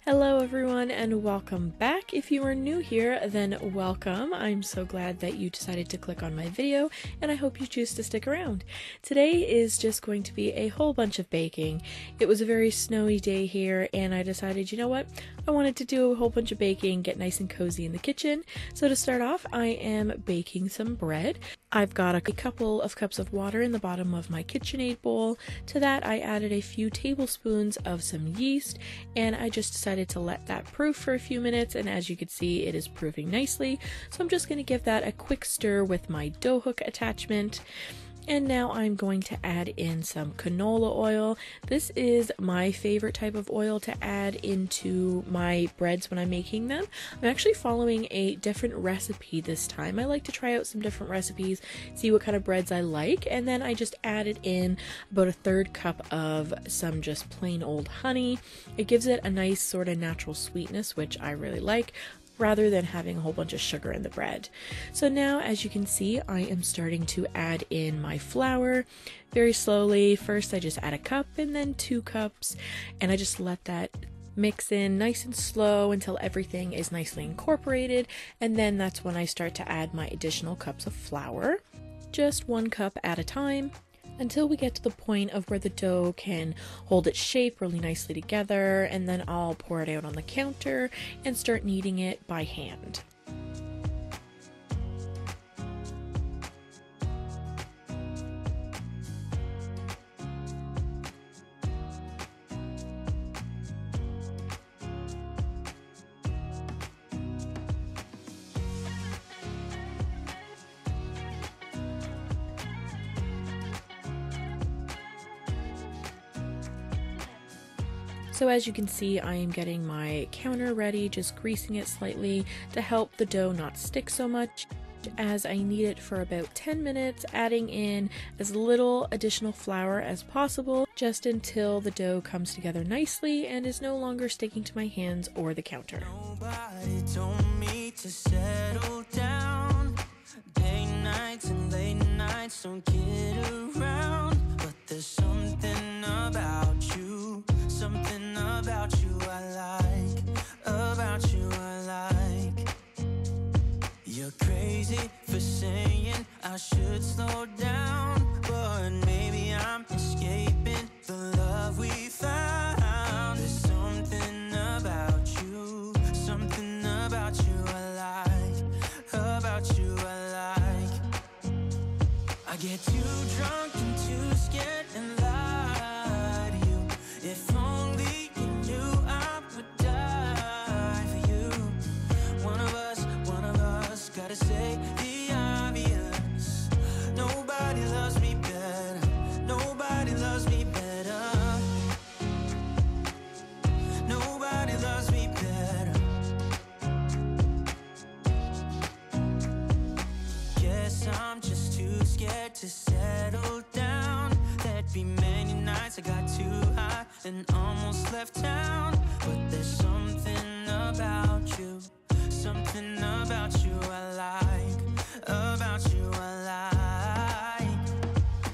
Hello everyone and welcome back. If you are new here, then welcome. I'm so glad that you decided to click on my video and I hope you choose to stick around. Today is just going to be a whole bunch of baking. It was a very snowy day here and I decided, you know what, I wanted to do a whole bunch of baking, get nice and cozy in the kitchen. So to start off, I am baking some bread. I've got a couple of cups of water in the bottom of my KitchenAid bowl. To that I added a few tablespoons of some yeast and I just decided to let that proof for a few minutes, and as you can see it is proofing nicely. So I'm just going to give that a quick stir with my dough hook attachment. And now I'm going to add in some canola oil. This is my favorite type of oil to add into my breads when I'm making them. I'm actually following a different recipe this time. I like to try out some different recipes, see what kind of breads I like, and then I just added in about a third cup of some just plain old honey. It gives it a nice sort of natural sweetness, which I really like, rather than having a whole bunch of sugar in the bread. So now, as you can see, I am starting to add in my flour very slowly. First I just add a cup and then 2 cups, and I just let that mix in nice and slow until everything is nicely incorporated, and then that's when I start to add my additional cups of flour, just 1 cup at a time, until we get to the point of where the dough can hold its shape really nicely together, and then I'll pour it out on the counter and start kneading it by hand. So as you can see, I am getting my counter ready, just greasing it slightly to help the dough not stick so much. As I knead it for about 10 minutes, adding in as little additional flour as possible, just until the dough comes together nicely and is no longer sticking to my hands or the counter. Nobody told me to settle down. Day nights and late nights don't get around, but there's something about you, something about you I like, about you I like. You're crazy for saying I should slow down, but maybe I'm escaping the love we found. There's something about you, something about you I like, about you I like. I get too drunk and too scared and lie to you. If only you knew I would die for you. One of us gotta say the obvious. Nobody loves me better, nobody loves me better, nobody loves me better. Guess I'm just too scared to settle down. There'd be many nights I got too high and almost left town, but there's something about you, something about you I like, about you I like.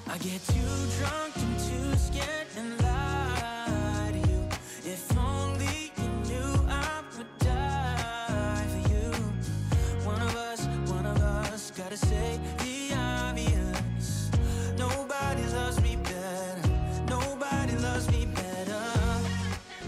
I get too drunk and too scared and lie to you. If only you knew I would die for you. One of us gotta say the obvious. Nobody loves me better, nobody loves me better.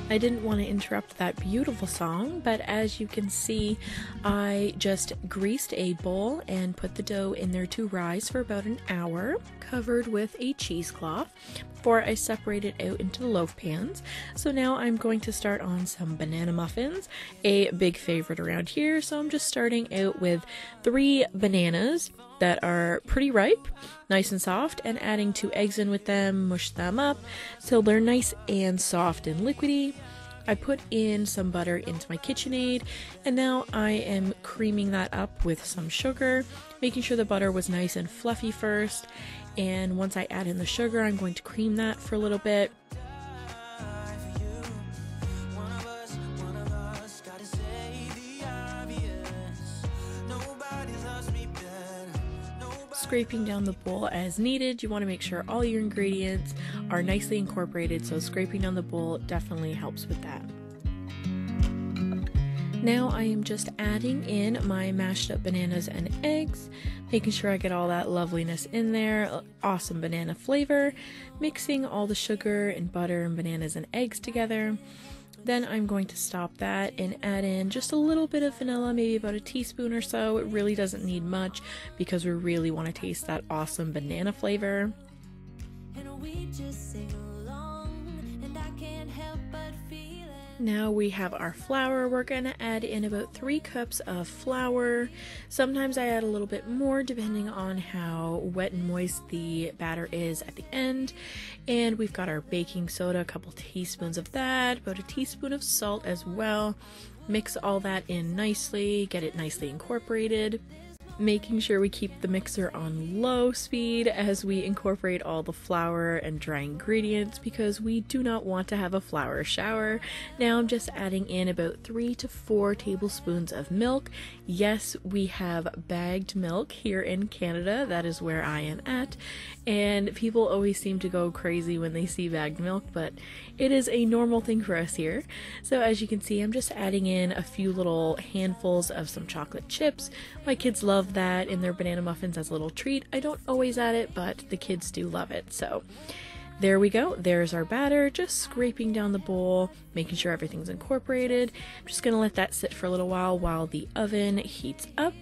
I didn't want to interrupt that beautiful song, but as you can see, I just greased a bowl and put the dough in there to rise for about an hour, covered with a cheesecloth, before I separate it out into the loaf pans. So now I'm going to start on some banana muffins, a big favorite around here. So I'm just starting out with 3 bananas that are pretty ripe, nice and soft, and adding 2 eggs in with them, mush them up so they're nice and soft and liquidy. I put in some butter into my KitchenAid, and now I am creaming that up with some sugar, making sure the butter was nice and fluffy first, and once I add in the sugar, I'm going to cream that for a little bit. Scraping down the bowl as needed. You want to make sure all your ingredients are nicely incorporated, so scraping down the bowl definitely helps with that. Now I am just adding in my mashed up bananas and eggs, making sure I get all that loveliness in there, awesome banana flavor, mixing all the sugar and butter and bananas and eggs together. Then I'm going to stop that and add in just a little bit of vanilla, maybe about a teaspoon or so. It really doesn't need much because we really want to taste that awesome banana flavor. And we just sing along, and I can't help but feel it. Now we have our flour. We're going to add in about 3 cups of flour. Sometimes I add a little bit more depending on how wet and moist the batter is at the end. And we've got our baking soda, a couple teaspoons of that, about a teaspoon of salt as well. Mix all that in nicely, get it nicely incorporated. Making sure we keep the mixer on low speed as we incorporate all the flour and dry ingredients because we do not want to have a flour shower. Now I'm just adding in about 3 to 4 tablespoons of milk. Yes, we have bagged milk here in Canada. That is where I am at. And people always seem to go crazy when they see bagged milk, but it is a normal thing for us here. So as you can see, I'm just adding in a few little handfuls of some chocolate chips. My kids love that in their banana muffins as a little treat. I don't always add it, but the kids do love it. So there we go. There's our batter, just scraping down the bowl, making sure everything's incorporated. I'm just going to let that sit for a little while the oven heats up.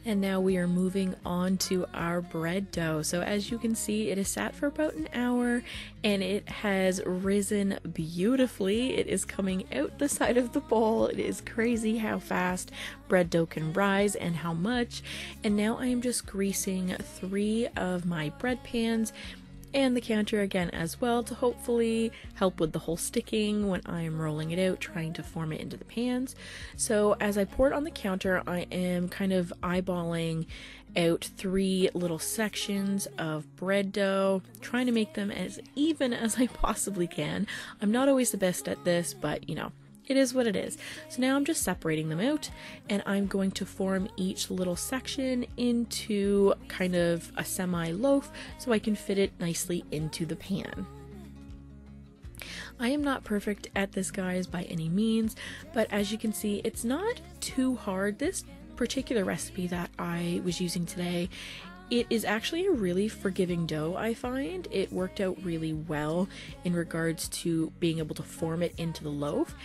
And now we are moving on to our bread dough. So as you can see, it has sat for about an hour and it has risen beautifully. It is coming out the side of the bowl. It is crazy how fast bread dough can rise and how much. And now I am just greasing 3 of my bread pans and the counter again as well to hopefully help with the whole sticking when I am rolling it out, trying to form it into the pans. So as I pour it on the counter, I am kind of eyeballing out 3 little sections of bread dough, trying to make them as even as I possibly can. I'm not always the best at this, but you know, it is what it is. So now I'm just separating them out and I'm going to form each little section into kind of a semi-loaf so I can fit it nicely into the pan. I am not perfect at this, guys, by any means, but as you can see, it's not too hard. This particular recipe that I was using today, it is actually a really forgiving dough, I find. It worked out really well in regards to being able to form it into the loaf,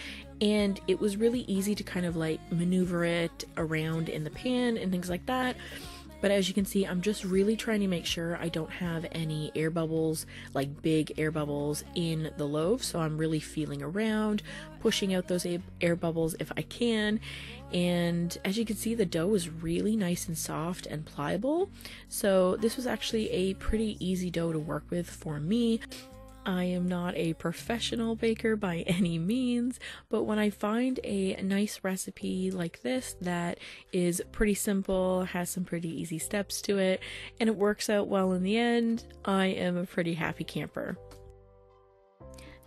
and it was really easy to kind of like maneuver it around in the pan and things like that. But as you can see, I'm just really trying to make sure I don't have any air bubbles, like big air bubbles in the loaf. So I'm really feeling around, pushing out those air bubbles if I can. And as you can see, the dough is really nice and soft and pliable. So this was actually a pretty easy dough to work with for me. I am not a professional baker by any means, but when I find a nice recipe like this that is pretty simple, has some pretty easy steps to it, and it works out well in the end, I am a pretty happy camper.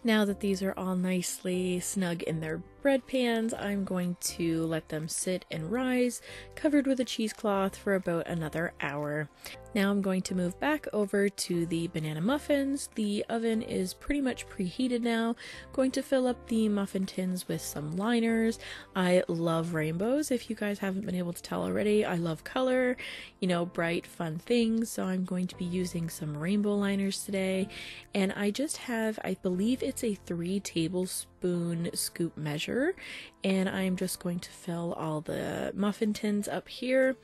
Now that these are all nicely snug in their bread pans, I'm going to let them sit and rise, covered with a cheesecloth, for about another hour. Now I'm going to move back over to the banana muffins. The oven is pretty much preheated now. Going to fill up the muffin tins with some liners. I love rainbows, if you guys haven't been able to tell already. I love color, you know, bright, fun things. So I'm going to be using some rainbow liners today. And I just have, I believe it's a 3 tablespoon scoop measure, and I'm just going to fill all the muffin tins up here,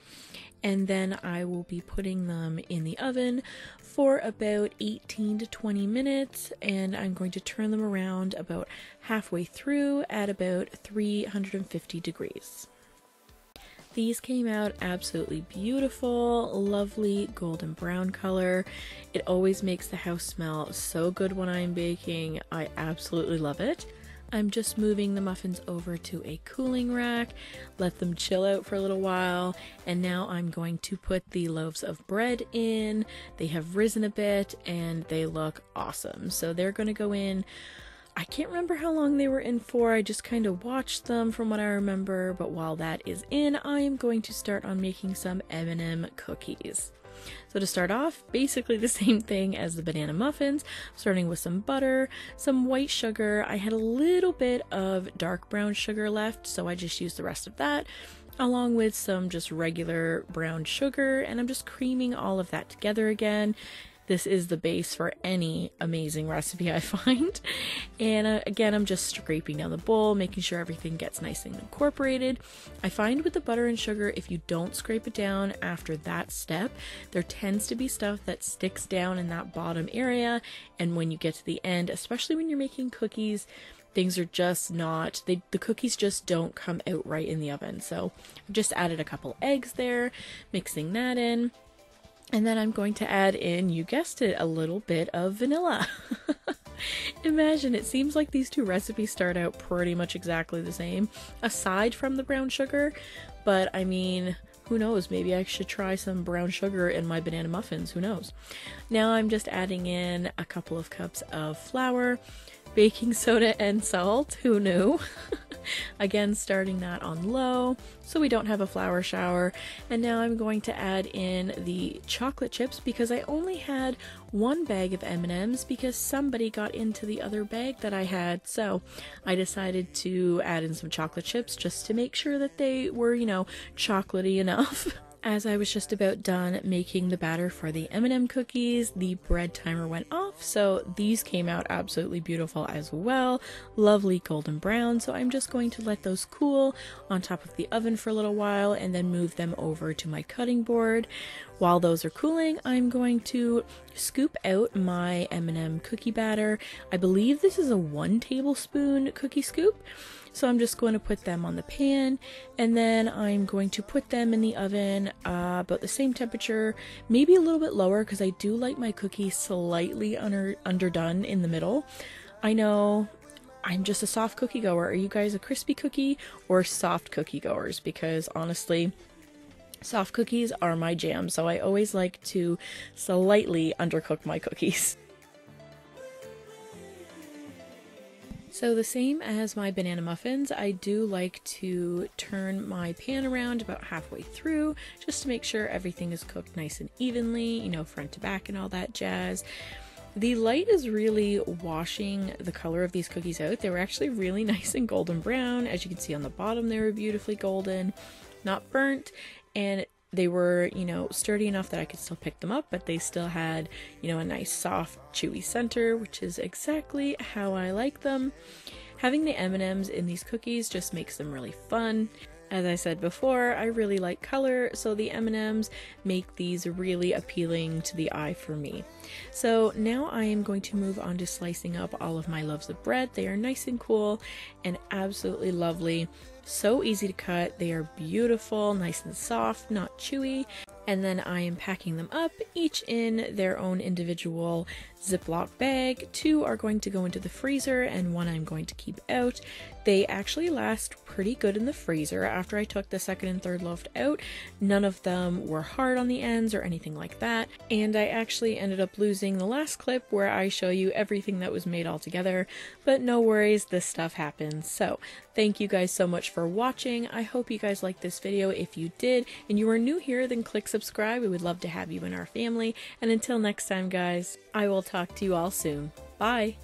and then I will be putting them in the oven for about 18 to 20 minutes, and I'm going to turn them around about halfway through at about 350 degrees. These came out absolutely beautiful, lovely golden brown color. It always makes the house smell so good when I'm baking. I absolutely love it. I'm just moving the muffins over to a cooling rack, let them chill out for a little while, and now I'm going to put the loaves of bread in. They have risen a bit and they look awesome. So they're going to go in. I can't remember how long they were in for, I just kind of watched them from what I remember, but while that is in, I am going to start on making some M&M cookies. So to start off, basically the same thing as the banana muffins, starting with some butter, some white sugar. I had a little bit of dark brown sugar left, so I just used the rest of that, along with some just regular brown sugar, and I'm just creaming all of that together again. This is the base for any amazing recipe I find. And again, I'm just scraping down the bowl, making sure everything gets nice and incorporated. I find with the butter and sugar, if you don't scrape it down after that step, there tends to be stuff that sticks down in that bottom area. And when you get to the end, especially when you're making cookies, things are just not, the cookies just don't come out right in the oven. So I've just added a couple eggs there, mixing that in. And then I'm going to add in, you guessed it, a little bit of vanilla. Imagine, it seems like these two recipes start out pretty much exactly the same, aside from the brown sugar. But I mean, who knows, maybe I should try some brown sugar in my banana muffins, who knows. Now I'm just adding in a couple of cups of flour, baking soda and salt, who knew? Again, starting that on low so we don't have a flour shower. And now I'm going to add in the chocolate chips because I only had one bag of M&Ms because somebody got into the other bag that I had. So I decided to add in some chocolate chips just to make sure that they were, you know, chocolatey enough. As I was just about done making the batter for the M&M cookies, the bread timer went off, so these came out absolutely beautiful as well. Lovely golden brown, so I'm just going to let those cool on top of the oven for a little while and then move them over to my cutting board. While those are cooling, I'm going to scoop out my M&M cookie batter. I believe this is a 1 tablespoon cookie scoop. So I'm just going to put them on the pan, and then I'm going to put them in the oven about the same temperature, maybe a little bit lower because I do like my cookies slightly underdone in the middle. I know I'm just a soft cookie goer. Are you guys a crispy cookie or soft cookie goers? Because honestly, soft cookies are my jam, so I always like to slightly undercook my cookies. So the same as my banana muffins, I do like to turn my pan around about halfway through just to make sure everything is cooked nice and evenly, you know, front to back and all that jazz. The light is really washing the color of these cookies out. They were actually really nice and golden brown. As you can see on the bottom, they were beautifully golden, not burnt, and they were, you know, sturdy enough that I could still pick them up, but they still had, you know, a nice soft chewy center, which is exactly how I like them. Having the M&Ms in these cookies just makes them really fun. As I said before, I really like color, so the M&Ms make these really appealing to the eye for me. So now I am going to move on to slicing up all of my loaves of bread. They are nice and cool and absolutely lovely. So easy to cut. They are beautiful, nice and soft, not chewy. And then I am packing them up, each in their own individual Ziploc bag. 2 are going to go into the freezer and 1 I'm going to keep out. They actually last pretty good in the freezer. After I took the second and third loaf out, none of them were hard on the ends or anything like that. And I actually ended up losing the last clip where I show you everything that was made all together, but no worries, this stuff happens. So thank you guys so much for watching. I hope you guys liked this video. If you did and you are new here, then click subscribe. We would love to have you in our family. And until next time, guys, I will talk to you all soon. Bye!